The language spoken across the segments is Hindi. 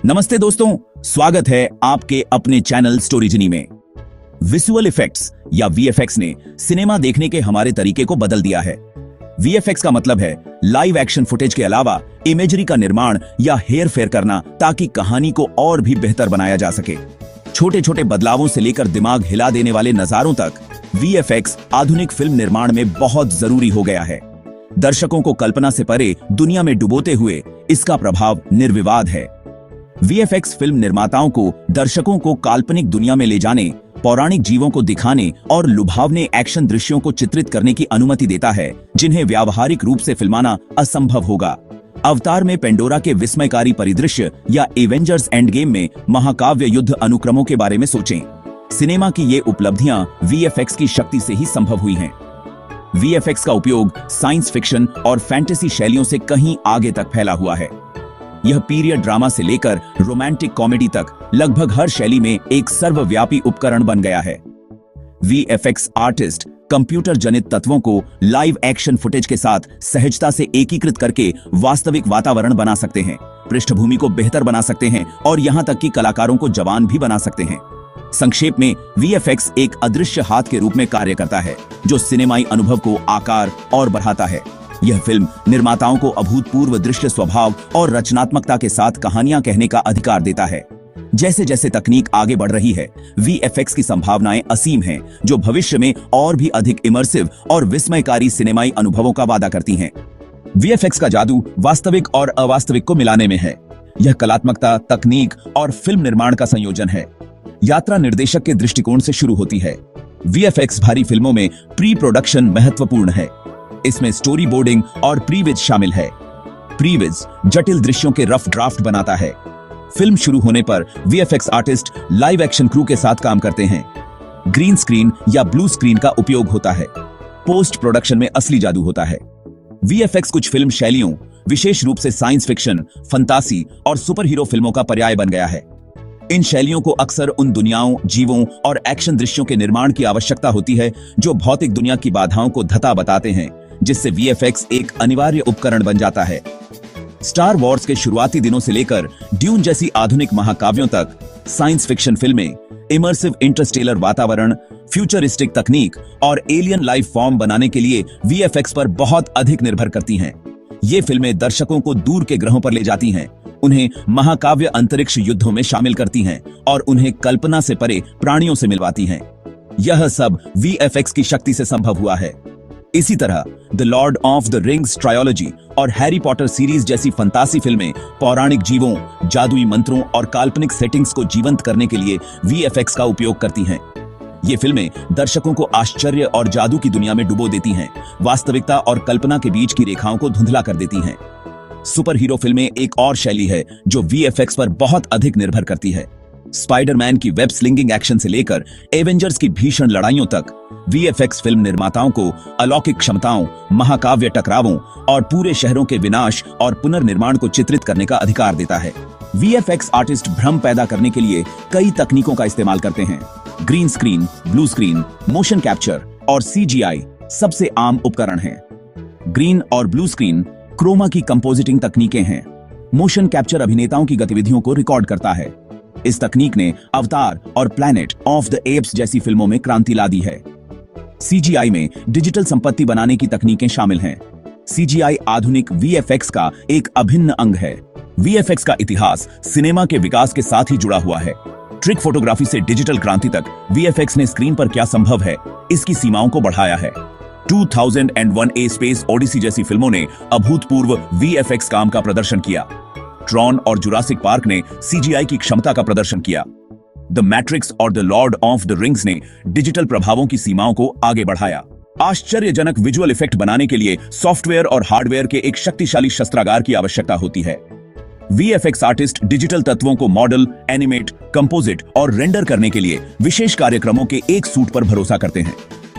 नमस्ते दोस्तों, स्वागत है आपके अपने चैनल स्टोरीजनी में। विजुअल इफेक्ट्स या वीएफएक्स ने सिनेमा देखने के हमारे तरीके को बदल दिया है। वीएफएक्स का मतलब है लाइव एक्शन फुटेज के अलावा इमेजरी का निर्माण या हेर फेर करना, ताकि कहानी को और भी बेहतर बनाया जा सके। छोटे छोटे बदलावों से लेकर दिमाग हिला देने वाले नजारों तक, वीएफएक्स आधुनिक फिल्म निर्माण में बहुत जरूरी हो गया है। दर्शकों को कल्पना से परे दुनिया में डुबोते हुए इसका प्रभाव निर्विवाद है। वीएफएक्स फिल्म निर्माताओं को दर्शकों को काल्पनिक दुनिया में ले जाने, पौराणिक जीवों को दिखाने और लुभावने एक्शन दृश्यों को चित्रित करने की अनुमति देता है, जिन्हें व्यावहारिक रूप से फिल्माना असंभव होगा। अवतार में पेंडोरा के विस्मयकारी परिदृश्य या एवेंजर्स एंड गेम में महाकाव्य युद्ध अनुक्रमों के बारे में सोचें। सिनेमा की ये उपलब्धियां वीएफएक्स की शक्ति से ही संभव हुई हैं। वीएफएक्स का उपयोग साइंस फिक्शन और फैंटेसी शैलियों से कहीं आगे तक फैला हुआ है। यह पीरियड ड्रामा से लेकर रोमांटिक कॉमेडी तक लगभग हर शैली में एक सर्वव्यापी उपकरण बन गया है। वीएफएक्स आर्टिस्ट कंप्यूटर जनित तत्वों को लाइव एक्शन फुटेज के साथ सहजता से एकीकृत करके वास्तविक वातावरण बना सकते हैं, पृष्ठभूमि को बेहतर बना सकते हैं और यहां तक कि कलाकारों को जवान भी बना सकते हैं। संक्षेप में, वीएफएक्स एक अदृश्य हाथ के रूप में कार्य करता है, जो सिनेमाई अनुभव को आकार और बढ़ाता है। यह फिल्म निर्माताओं को अभूतपूर्व दृश्य स्वभाव और रचनात्मकता के साथ कहानियां कहने का अधिकार देता है। जैसे जैसे तकनीक आगे बढ़ रही है, वीएफएक्स की संभावनाएं असीम हैं, जो भविष्य में और भी अधिक इमर्सिव और विस्मयकारी सिनेमाई अनुभवों का वादा करती हैं। वीएफएक्स का जादू वास्तविक और अवास्तविक को मिलाने में है। यह कलात्मकता, तकनीक और फिल्म निर्माण का संयोजन है। यात्रा निर्देशक के दृष्टिकोण से शुरू होती है। वीएफएक्स भारी फिल्मों में प्री प्रोडक्शन महत्वपूर्ण है। इसमें स्टोरी बोर्डिंग और प्रीविज शामिल है। प्रीविज जटिल दृश्यों के रफ ड्राफ्ट बनाता है। फिल्म शुरू होने पर VFX artist live action crew के साथ काम करते हैं। ग्रीन स्क्रीन या ब्लू स्क्रीन का उपयोग होता है। पोस्ट प्रोडक्शन में असली जादू होता है। वीएफएक्स कुछ फिल्म शैलियों, विशेष रूप से साइंस फिक्शन, फंतासी और सुपर हीरो फिल्मों का पर्याय बन गया है। इन शैलियों को अक्सर उन दुनियाओं, जीवों और एक्शन दृश्यों के निर्माण की आवश्यकता होती है जो भौतिक दुनिया की बाधाओं को धता बताते हैं, जिससे वीएफएक्स एक अनिवार्य उपकरण बन जाता है। स्टार वॉर्स के शुरुआती दिनों से लेकर ड्यून जैसी आधुनिक महाकाव्यों तक, साइंस फिक्शन फिल्में इमर्सिव इंटरस्टेलर वातावरण, फ्यूचरिस्टिक तकनीक और एलियन लाइफ फॉर्म बनाने के लिए वीएफएक्स पर बहुत अधिक निर्भर करती हैं। ये फिल्में दर्शकों को दूर के ग्रहों पर ले जाती हैं, उन्हें महाकाव्य अंतरिक्ष युद्धों में शामिल करती हैं और उन्हें कल्पना से परे प्राणियों से मिलवाती हैं। यह सब वीएफएक्स की शक्ति से संभव हुआ है। इसी तरह the Lord of the rings trilogy और हैरी पॉटर सीरीज जैसी फंतासी फिल्में पौराणिक जीवों, जादुई मंत्रों और काल्पनिक सेटिंग्स को जीवंत करने के लिए वीएफएक्स का उपयोग करती हैं। ये फिल्में दर्शकों को आश्चर्य और जादू की दुनिया में डुबो देती हैं, वास्तविकता और कल्पना के बीच की रेखाओं को धुंधला कर देती हैं। सुपर हीरो फिल्में एक और शैली है जो वीएफएक्स पर बहुत अधिक निर्भर करती है। स्पाइडरमैन की वेब स्लिंगिंग एक्शन से लेकर एवेंजर्स की भीषण लड़ाइयों तक, वीएफएक्स फिल्म निर्माताओं को अलौकिक क्षमताओं, महाकाव्य टकरावों और पूरे शहरों के विनाश और पुनर्निर्माण को चित्रित करने का अधिकार देता है। वीएफएक्स आर्टिस्ट भ्रम पैदा करने के लिए कई तकनीकों का इस्तेमाल करते हैं। Green screen, blue screen, motion capture और सीजीआई सबसे आम उपकरण हैं। ग्रीन और ब्लू स्क्रीन क्रोमा की कंपोजिटिंग तकनीकें हैं। मोशन कैप्चर अभिनेताओं की गतिविधियों को रिकॉर्ड करता है। इस तकनीक ने अवतार और प्लैनेट ऑफ द एप्स जैसी फिल्मों में क्रांति ला दी है। सीजीआई में डिजिटल संपत्ति बनाने की तकनीकें शामिल हैं। सीजीआई आधुनिक वीएफएक्स का एक अभिन्न अंग है। वीएफएक्स का इतिहास सिनेमा के विकास के साथ ही जुड़ा हुआ है। ट्रिक फोटोग्राफी से डिजिटल क्रांति तक वीएफएक्स ने स्क्रीन पर क्या संभव है, इसकी सीमाओं को बढ़ाया है। 2001 ए स्पेस ओडिसी जैसी फिल्मों ने अभूतपूर्व वीएफएक्स काम का प्रदर्शन किया। ट्रॉन और जुरासिक पार्क ने सीजीआई की क्षमता का प्रदर्शन किया। द मैट्रिक्स और the Lord of the rings ने डिजिटल प्रभावों की सीमाओं को आगे बढ़ाया। आश्चर्यजनक विजुअल इफेक्ट बनाने के लिए सॉफ्टवेयर और हार्डवेयर के एक शक्तिशाली शस्त्रागार की आवश्यकता होती है। वीएफएक्स आर्टिस्ट डिजिटल तत्वों को मॉडल, एनिमेट, कंपोजिट और रेंडर करने के लिए विशेष कार्यक्रमों के एक सूट पर भरोसा करते हैं।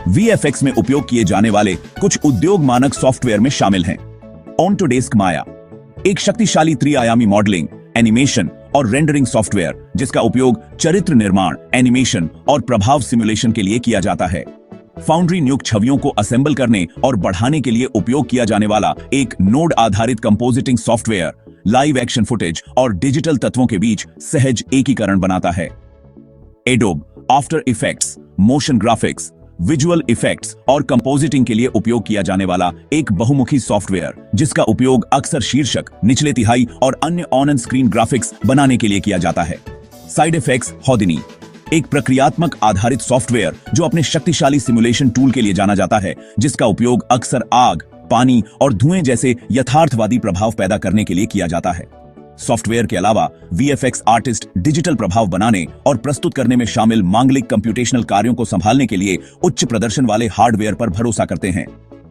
वीएफएक्स में उपयोग किए जाने वाले कुछ उद्योग मानक सॉफ्टवेयर में शामिल हैं ऑटोडेस्क माया, एक शक्तिशाली त्रिआयामी मॉडलिंग, एनिमेशन और रेंडरिंग सॉफ्टवेयर जिसका उपयोग चरित्र निर्माण, एनिमेशन और प्रभाव सिमुलेशन के लिए किया जाता है। फाउंड्री नियुक्त छवियों को असेंबल करने और बढ़ाने के लिए उपयोग किया जाने वाला एक नोड आधारित compositing software live action footage और डिजिटल तत्वों के बीच सहज एकीकरण बनाता है। Adobe after effects motion graphics, visual effects और कंपोजिटिंग के लिए उपयोग किया जाने वाला एक बहुमुखी सॉफ्टवेयर, जिसका उपयोग अक्सर शीर्षक, निचले तिहाई और अन्य ऑन स्क्रीन ग्राफिक्स बनाने के लिए किया जाता है। साइड इफेक्ट्स होडिनी, एक प्रक्रियात्मक आधारित सॉफ्टवेयर जो अपने शक्तिशाली सिमुलेशन टूल के लिए जाना जाता है, जिसका उपयोग अक्सर आग, पानी और धुएं जैसे यथार्थवादी प्रभाव पैदा करने के लिए किया जाता है। सॉफ्टवेयर के अलावा वीएफएक्स आर्टिस्ट डिजिटल प्रभाव बनाने और प्रस्तुत करने में शामिल मांगलिक कंप्यूटेशनल कार्यों को संभालने के लिए उच्च प्रदर्शन वाले हार्डवेयर पर भरोसा करते हैं।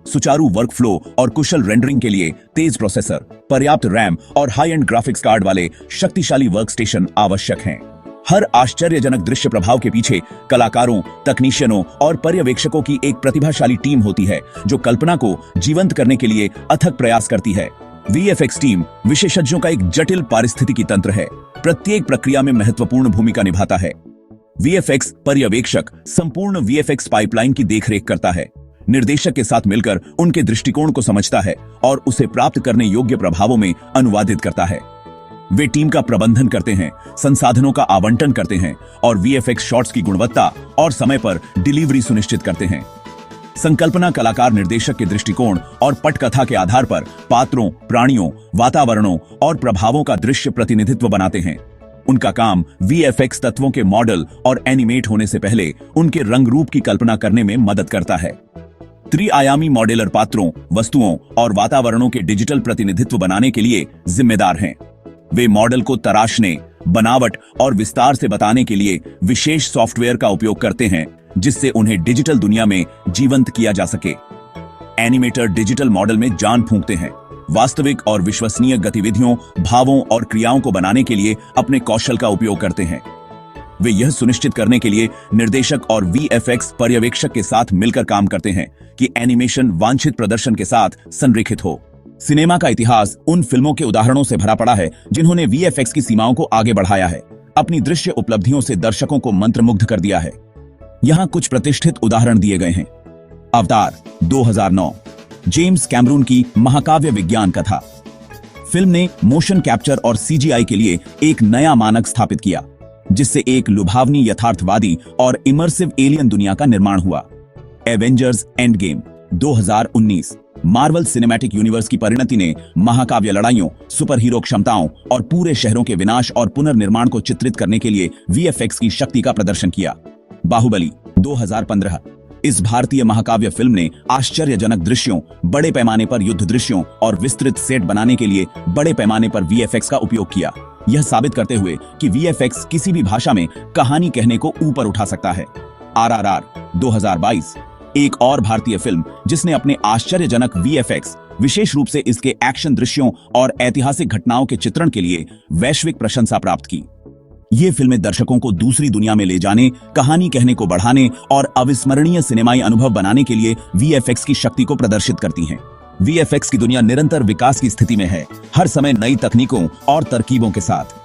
सुचारू वर्कफ्लो और कुशल रेंडरिंग के लिए तेज प्रोसेसर, पर्याप्त रैम और हाई एंड ग्राफिक्स कार्ड वाले शक्तिशाली वर्कस्टेशन आवश्यक हैं। हर आश्चर्यजनक दृश्य प्रभाव के पीछे कलाकारों, तकनीशियनों और पर्यवेक्षकों की एक प्रतिभाशाली टीम होती है, जो कल्पना को जीवंत करने के लिए अथक प्रयास करती है। वीएफएक्स टीम विशेषज्ञों का एक जटिल पारिस्थितिकी तंत्र है, प्रत्येक प्रक्रिया में महत्वपूर्ण भूमिका निभाता है। वीएफएक्स पर्यवेक्षक संपूर्ण वीएफएक्स पाइपलाइन की देखरेख करता है, निर्देशक के साथ मिलकर उनके दृष्टिकोण को समझता है और उसे प्राप्त करने योग्य प्रभावों में अनुवादित करता है। वे टीम का प्रबंधन करते हैं, संसाधनों का आवंटन करते हैं और वीएफएक्स शॉट्स की गुणवत्ता और समय पर डिलीवरी सुनिश्चित करते हैं। संकल्पना कलाकार निर्देशक के दृष्टिकोण और पटकथा के आधार पर पात्रों, प्राणियों, वातावरणों और प्रभावों का दृश्य प्रतिनिधित्व बनाते हैं। उनका काम वीएफएक्स तत्वों के मॉडल और एनिमेट होने से पहले उनके रंग रूप की कल्पना करने में मदद करता है। त्रिआयामी मॉड्यूलर पात्रों, वस्तुओं और वातावरणों के डिजिटल प्रतिनिधित्व बनाने के लिए जिम्मेदार हैं। वे मॉडल को तराशने, बनावट और विस्तार से बताने के लिए विशेष सॉफ्टवेयर का उपयोग करते हैं, जिससे उन्हें डिजिटल दुनिया में जीवंत किया जा सके। एनिमेटर डिजिटल मॉडल में जान फूंकते हैं, वास्तविक और विश्वसनीय गतिविधियों, भावों और क्रियाओं को बनाने के लिए अपने कौशल का उपयोग करते हैं। वे यह सुनिश्चित करने के लिए निर्देशक और वीएफएक्स पर्यवेक्षक के साथ मिलकर काम करते हैं कि एनिमेशन वांछित प्रदर्शन के साथ संरेखित हो। सिनेमा का इतिहास उन फिल्मों के उदाहरणों से भरा पड़ा है जिन्होंने वीएफएक्स की सीमाओं को आगे बढ़ाया है, अपनी दृश्य उपलब्धियों से दर्शकों को मंत्रमुग्ध कर दिया है। यहां कुछ प्रतिष्ठित उदाहरण दिए गए हैं। अवतार 2009, जेम्स कैमरून की महाकाव्य विज्ञान कथा। फिल्म ने मोशन कैप्चर और सीजीआई के लिए एक नया मानक स्थापित किया, जिससे एक लुभावनी यथार्थवादी और इमर्सिव एलियन दुनिया का निर्माण हुआ। Avengers end game 2019, Marvel cinematic universe की परिणति ने महाकाव्य लड़ाइयों, सुपर हीरो क्षमताओं और पूरे शहरों के विनाश और पुनर्निर्माण को चित्रित करने के लिए वीएफएक्स की शक्ति का प्रदर्शन किया। बाहुबली 2015, इस भारतीय महाकाव्य फिल्म ने आश्चर्यजनक दृश्यों, बड़े पैमाने पर युद्ध दृश्यों और विस्तृत सेट बनाने के लिए बड़े पैमाने पर वीएफएक्स का उपयोग किया, यह साबित करते हुए कि वीएफएक्स किसी भी भाषा में कहानी कहने को ऊपर उठा सकता है। आरआरआर 2022, एक और भारतीय फिल्म जिसने अपने आश्चर्यजनक वीएफएक्स, विशेष रूप से इसके एक्शन दृश्यों और ऐतिहासिक घटनाओं के चित्रण के लिए वैश्विक प्रशंसा प्राप्त की। ये फिल्में दर्शकों को दूसरी दुनिया में ले जाने, कहानी कहने को बढ़ाने और अविस्मरणीय सिनेमाई अनुभव बनाने के लिए वीएफएक्स की शक्ति को प्रदर्शित करती हैं। वीएफएक्स की दुनिया निरंतर विकास की स्थिति में है, हर समय नई तकनीकों और तरकीबों के साथ।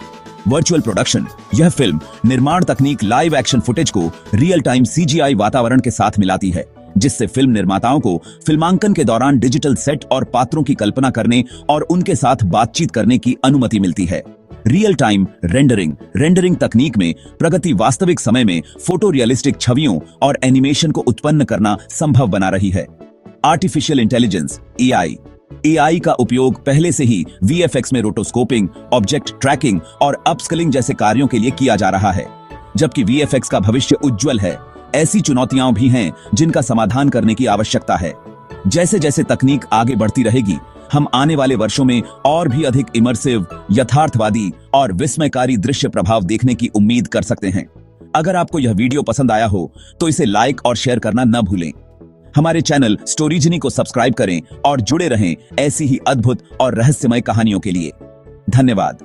वर्चुअल प्रोडक्शन, यह फिल्म निर्माण तकनीक लाइव एक्शन फुटेज को रियल टाइम सीजीआई वातावरण के साथ मिलाती है, जिससे फिल्म निर्माताओं को फिल्मांकन के दौरान डिजिटल सेट और पात्रों की कल्पना करने और उनके साथ बातचीत करने की अनुमति मिलती है। रियल टाइम रेंडरिंग तकनीक में प्रगति वास्तविक समय में फोटो रियलिस्टिक छवियों और एनिमेशन को उत्पन्न करना संभव बना रही है। आर्टिफिशियल इंटेलिजेंस एआई का उपयोग पहले से ही वीएफएक्स में रोटोस्कोपिंग, ऑब्जेक्ट ट्रैकिंग और अपस्कलिंग जैसे कार्यों के लिए किया जा रहा है। जबकि वीएफएक्स का भविष्य उज्जवल है, ऐसी चुनौतियां भी हैं जिनका समाधान करने की आवश्यकता है। जैसे जैसे तकनीक आगे बढ़ती रहेगी, हम आने वाले वर्षों में और भी अधिक इमर्सिव, यथार्थवादी और विस्मयकारी दृश्य प्रभाव देखने की उम्मीद कर सकते हैं। अगर आपको यह वीडियो पसंद आया हो तो इसे लाइक और शेयर करना न भूलें। हमारे चैनल स्टोरीजिनी को सब्सक्राइब करें और जुड़े रहें ऐसी ही अद्भुत और रहस्यमय कहानियों के लिए। धन्यवाद।